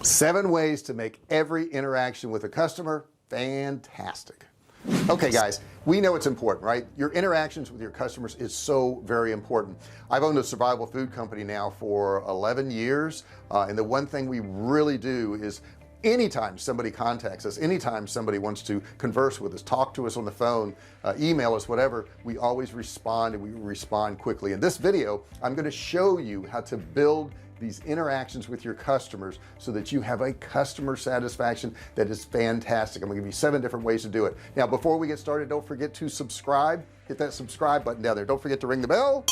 7 ways to make every interaction with a customer fantastic. Okay guys, we know it's important, right? Your interactions with your customers is so very important. I've owned a survival food company now for 11 years and the one thing we really do is anytime somebody contacts us, anytime somebody wants to converse with us, talk to us on the phone, email us, whatever, we always respond, and we respond quickly. In this video I'm going to show you how to build these interactions with your customers so that you have a customer satisfaction that is fantastic. I'm gonna give you 7 different ways to do it. Now before we get started, don't forget to subscribe. Hit that subscribe button down there. Don't forget to ring the bell,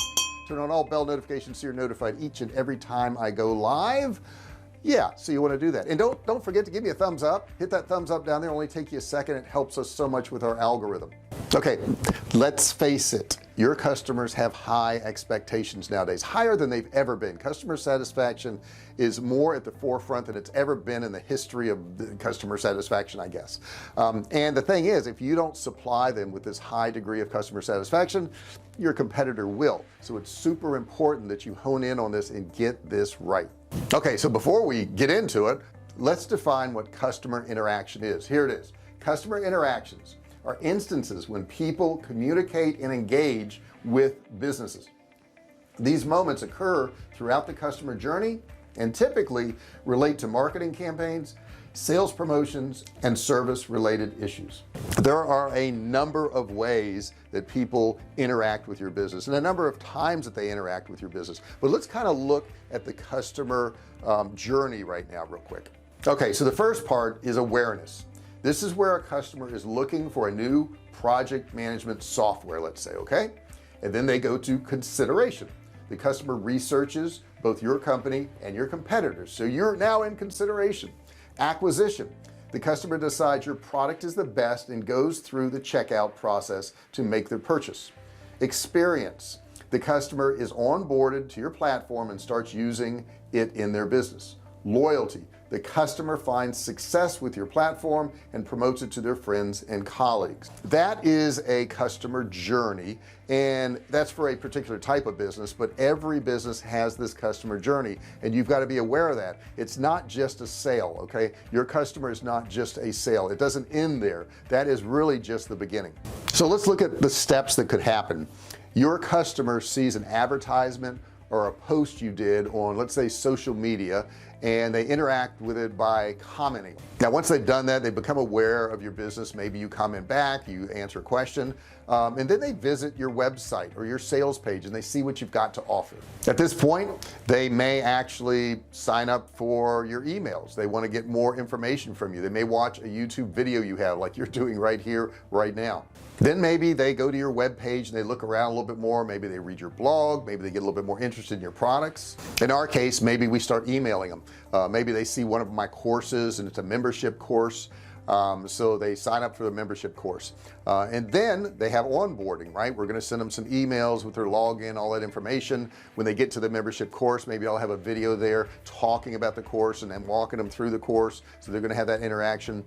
turn on all bell notifications so you're notified each and every time I go live. Yeah, so you want to do that, and don't forget to give me a thumbs up. Hit that thumbs up down there. It'll only take you a second. It helps us so much with our algorithm. Okay, let's face it, your customers have high expectations nowadays, higher than they've ever been. Customer satisfaction is more at the forefront than it's ever been in the history of the customer satisfaction, I guess. And the thing is, if you don't supply them with this high degree of customer satisfaction, your competitor will. So it's super important that you hone in on this and get this right. Okay, so before we get into it, let's define what customer interaction is. Here it is. Customer interactions are instances when people communicate and engage with businesses. These moments occur throughout the customer journey and typically relate to marketing campaigns, sales promotions, and service related issues. There are a number of ways that people interact with your business and a number of times that they interact with your business, but let's kind of look at the customer journey right now real quick. Okay, so the first part is awareness. This is where a customer is looking for a new project management software, let's say, okay, and then they go to consideration. The customer researches both your company and your competitors, so you're now in consideration. Acquisition. The customer decides your product is the best and goes through the checkout process to make their purchase. Experience. The customer is onboarded to your platform and starts using it in their business. Loyalty. The customer finds success with your platform and promotes it to their friends and colleagues. That is a customer journey, and that's for a particular type of business, but every business has this customer journey, and you've got to be aware of that. It's not just a sale. Okay, your customer is not just a sale. It doesn't end there. That is really just the beginning. So let's look at the steps that could happen. Your customer sees an advertisement or a post you did on, let's say, social media, and they interact with it by commenting. Now once they've done that, they become aware of your business. Maybe you comment back, you answer a question, and then they visit your website or your sales page and they see what you've got to offer. At this point they may actually sign up for your emails. They want to get more information from you. They may watch a YouTube video you have, like you're doing right here right now. Then maybe they go to your web page and they look around a little bit more. Maybe they read your blog, maybe they get a little bit more interested in your products. In our case, maybe we start emailing them. Maybe they see one of my courses and it's a membership course, so they sign up for the membership course, and then they have onboarding, right? We're going to send them some emails with their login, all that information. When they get to the membership course, maybe I'll have a video there talking about the course and then walking them through the course, so they're going to have that interaction.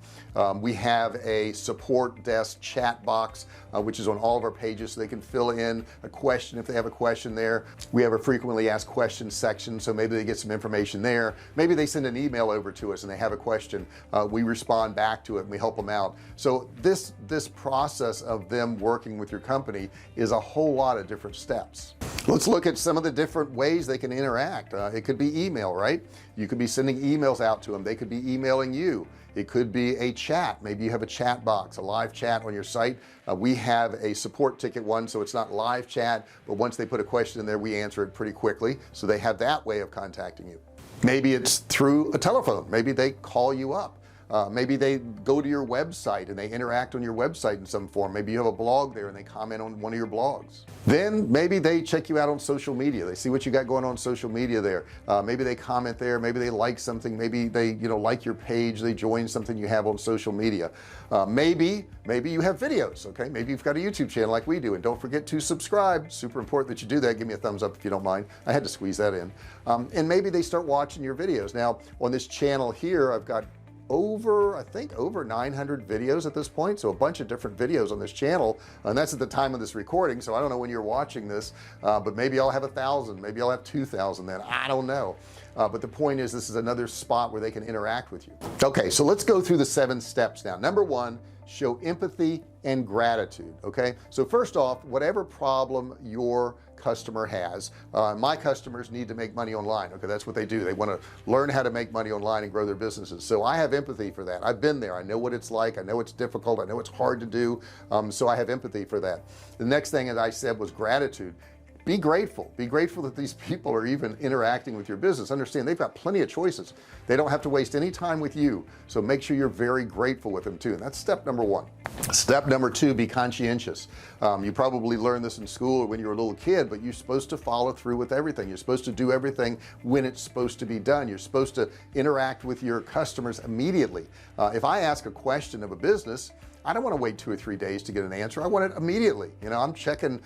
We have a support desk chat box, which is on all of our pages, so they can fill in a question if they have a question there. We have a frequently asked questions section, so maybe they get some information there. Maybe they send an email over to us and they have a question. We respond back to it and we help them out. So this process of them working with your company is a whole lot of different steps. Let's look at some of the different ways they can interact. It could be email, right? You could be sending emails out to them. They could be emailing you. It could be a chat. Maybe you have a chat box, a live chat on your site. We have a support ticket one, so it's not live chat, but once they put a question in there, we answer it pretty quickly, so they have that way of contacting you. Maybe it's through a telephone. Maybe they call you up. Maybe they go to your website and they interact on your website in some form. Maybe you have a blog there and they comment on one of your blogs. Then maybe they check you out on social media. They see what you got going on social media there. Maybe they comment there. Maybe they like something. Maybe they like your page. They join something you have on social media. Maybe you have videos. Okay, maybe you've got a YouTube channel like we do, and don't forget to subscribe. Super important that you do that. Give me a thumbs up if you don't mind. I had to squeeze that in. And maybe they start watching your videos. Now on this channel here, I've got over, I think over 900 videos at this point, so a bunch of different videos on this channel, and that's at the time of this recording, so I don't know when you're watching this, but maybe I'll have 1,000, maybe I'll have 2,000 then, I don't know. But the point is, this is another spot where they can interact with you. Okay, so let's go through the 7 steps now. Number 1, show empathy and gratitude. Okay, so first off, whatever problem your customer has, my customers need to make money online. Okay, that's what they do. They want to learn how to make money online and grow their businesses. So I have empathy for that. I've been there. I know what it's like. I know it's difficult. I know it's hard to do. So I have empathy for that. The next thing, as I said, was gratitude. Be grateful that these people are even interacting with your business. Understand they've got plenty of choices. They don't have to waste any time with you, so make sure you're very grateful with them too. And that's step number 1. Step number 2, be conscientious. You probably learned this in school or when you were a little kid, but you're supposed to follow through with everything. You're supposed to do everything when it's supposed to be done. You're supposed to interact with your customers immediately. If I ask a question of a business, I don't want to wait 2 or 3 days to get an answer. I want it immediately. You know, I'm checking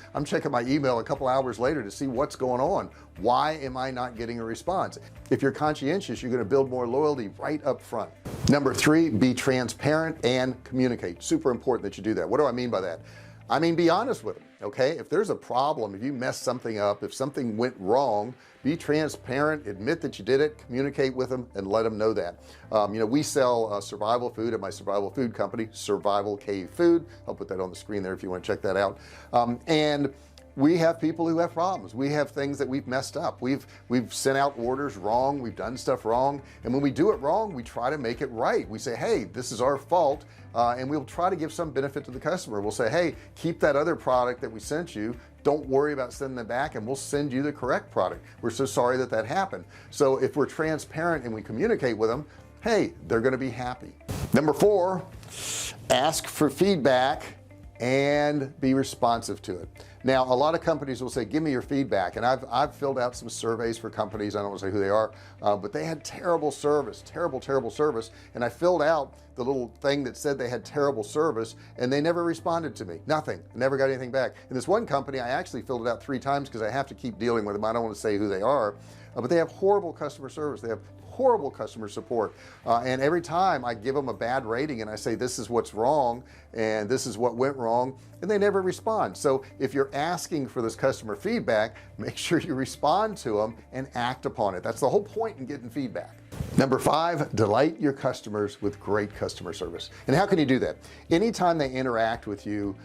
my email a couple hours later to see what's going on. Why am I not getting a response? If you're conscientious, you're going to build more loyalty right up front. Number 3, be transparent and communicate. Super important that you do that. What do I mean by that? I mean, be honest with them. Okay, if there's a problem, if you mess something up, if something went wrong, be transparent, admit that you did it, communicate with them and let them know that. You know, we sell survival food at my survival food company, Survival Cave Food. I'll put that on the screen there if you want to check that out. And we have people who have problems. We have things that we've messed up. We've sent out orders wrong. We've done stuff wrong. And when we do it wrong, we try to make it right. We say, hey, this is our fault. And we'll try to give some benefit to the customer. We'll say, hey, keep that other product that we sent you. Don't worry about sending it back and we'll send you the correct product. We're so sorry that that happened. So if we're transparent and we communicate with them, hey, they're going to be happy. Number 4, ask for feedback and be responsive to it. Now a lot of companies will say, give me your feedback, and I've filled out some surveys for companies. I don't want to say who they are, but they had terrible service, terrible service, and I filled out the little thing that said they had terrible service and they never responded to me. Nothing. Never got anything back. In this one company, I actually filled it out 3 times because I have to keep dealing with them. I don't want to say who they are, but they have horrible customer service. They have horrible customer support, and every time I give them a bad rating and I say this is what's wrong and this is what went wrong, and they never respond. So if you're asking for this customer feedback, make sure you respond to them and act upon it. That's the whole point in getting feedback. Number 5, delight your customers with great customer service. And how can you do that? Anytime they interact with you,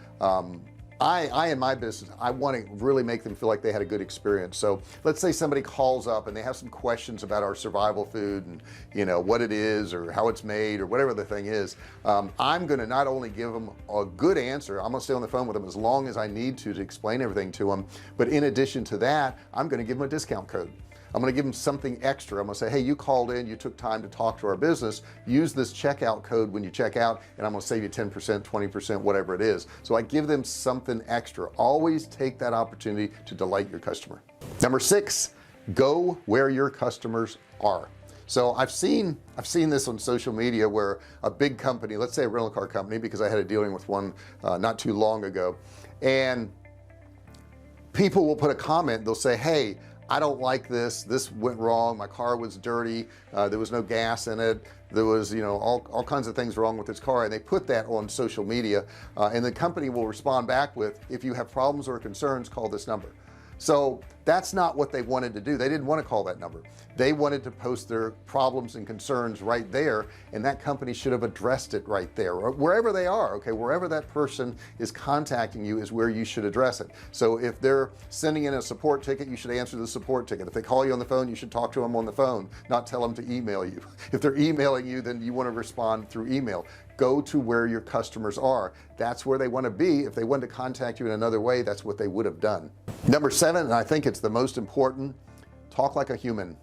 I in my business, I want to really make them feel like they had a good experience. So let's say somebody calls up and they have some questions about our survival food and you know what it is or how it's made or whatever the thing is. I'm going to not only give them a good answer, I'm going to stay on the phone with them as long as I need to explain everything to them, but in addition to that, I'm going to give them a discount code. I'm going to give them something extra. I'm going to say, hey, you called in, you took time to talk to our business, use this checkout code when you check out, and I'm going to save you 10%, 20%, whatever it is. So I give them something extra. Always take that opportunity to delight your customer. Number 6, go where your customers are. So I've seen this on social media where a big company, let's say a rental car company, because I had a dealing with one not too long ago, and people will put a comment, they'll say, hey, I don't like this went wrong, my car was dirty, there was no gas in it, there was you know all kinds of things wrong with this car, and they put that on social media, and the company will respond back with, if you have problems or concerns, call this number. So that's not what they wanted to do. They didn't want to call that number. They wanted to post their problems and concerns right there, and that company should have addressed it right there, or wherever they are. Okay, wherever that person is contacting you is where you should address it. So if they're sending in a support ticket, you should answer the support ticket. If they call you on the phone, you should talk to them on the phone, not tell them to email you. If they're emailing you, then you want to respond through email. Go to where your customers are. That's where they want to be. If they wanted to contact you in another way, that's what they would have done. Number 7, and I think it's the most important, talk like a human.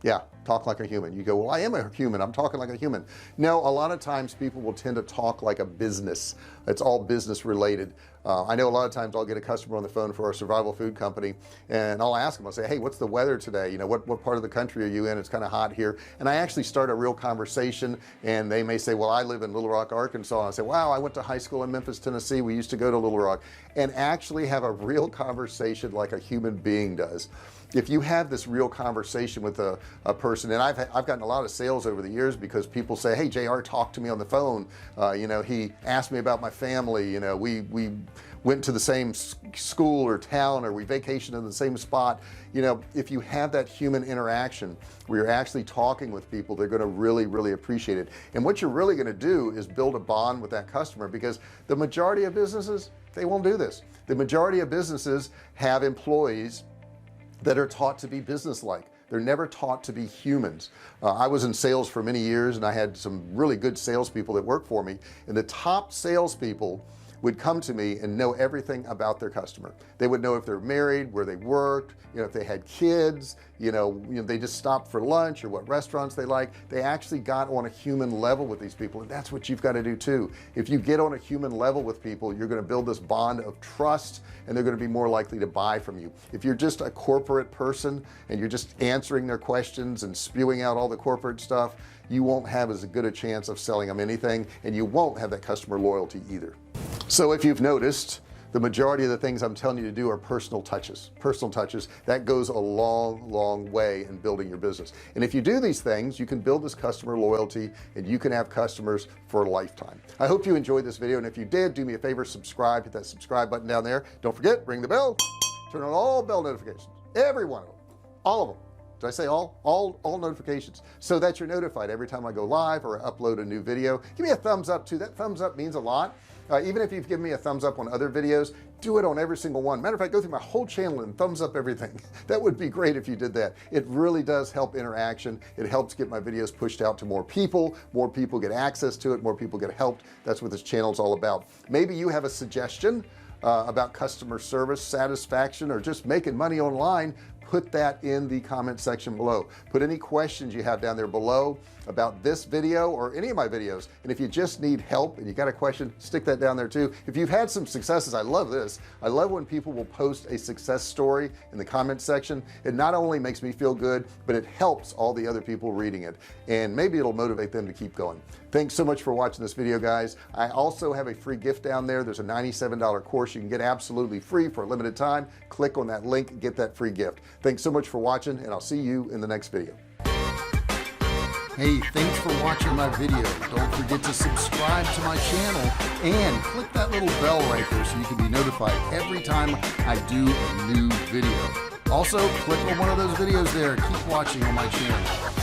Yeah, talk like a human. You go, well, I am a human, I'm talking like a human. No, a lot of times people will tend to talk like a business. It's all business related. I know a lot of times I'll get a customer on the phone for our survival food company, and I'll ask them, I'll say, hey, what's the weather today? You know, what part of the country are you in? It's kind of hot here. And I actually start a real conversation, and they may say, well, I live in Little Rock, Arkansas. And I say, wow, I went to high school in Memphis, Tennessee. We used to go to Little Rock, and actually have a real conversation like a human being does. If you have this real conversation with a person person. And I've gotten a lot of sales over the years because people say, hey JR, talk to me on the phone. You know, he asked me about my family, you know, we went to the same school or town, or we vacationed in the same spot. You know, if you have that human interaction where you're actually talking with people, they're going to really appreciate it. And what you're really going to do is build a bond with that customer, because the majority of businesses, they won't do this. The majority of businesses have employees that are taught to be businesslike. They're never taught to be humans. I was in sales for many years, and I had some really good salespeople that worked for me, and the top salespeople would come to me and know everything about their customer. They would know if they're married, where they worked, you know, if they had kids, you know, they just stopped for lunch, or what restaurants they like. They actually got on a human level with these people, and that's what you've got to do too. If you get on a human level with people, you're going to build this bond of trust, and they're going to be more likely to buy from you. If you're just a corporate person and you're just answering their questions and spewing out all the corporate stuff, you won't have as good a chance of selling them anything, and you won't have that customer loyalty either. So if you've noticed, the majority of the things I'm telling you to do are personal touches. That goes a long way in building your business. And if you do these things, you can build this customer loyalty, and you can have customers for a lifetime. I hope you enjoyed this video, and if you did, do me a favor, subscribe, hit that subscribe button down there. Don't forget, ring the bell, turn on all bell notifications, every one of them, all of them. Did I say all notifications, so that you're notified every time I go live or upload a new video. Give me a thumbs up too. That thumbs up means a lot. Even if you've given me a thumbs up on other videos, do it on every single one. Matter of fact, go through my whole channel and thumbs up everything. That would be great if you did that. It really does help interaction. It helps get my videos pushed out to more people get access to it, more people get helped. That's what this channel is all about. Maybe you have a suggestion about customer service satisfaction, or just making money online. Put that in the comment section below. Put any questions you have down there below about this video or any of my videos. And if you just need help and you got a question, stick that down there too. If you've had some successes, I love this. I love when people will post a success story in the comment section. It not only makes me feel good, but it helps all the other people reading it, and maybe it'll motivate them to keep going. Thanks so much for watching this video, guys. I also have a free gift down there. There's a $97 course you can get absolutely free for a limited time. Click on that link and get that free gift. Thanks so much for watching, and I'll see you in the next video. Hey, thanks for watching my video. Don't forget to subscribe to my channel and click that little bell right there so you can be notified every time I do a new video. Also, click on one of those videos there. Keep watching on my channel.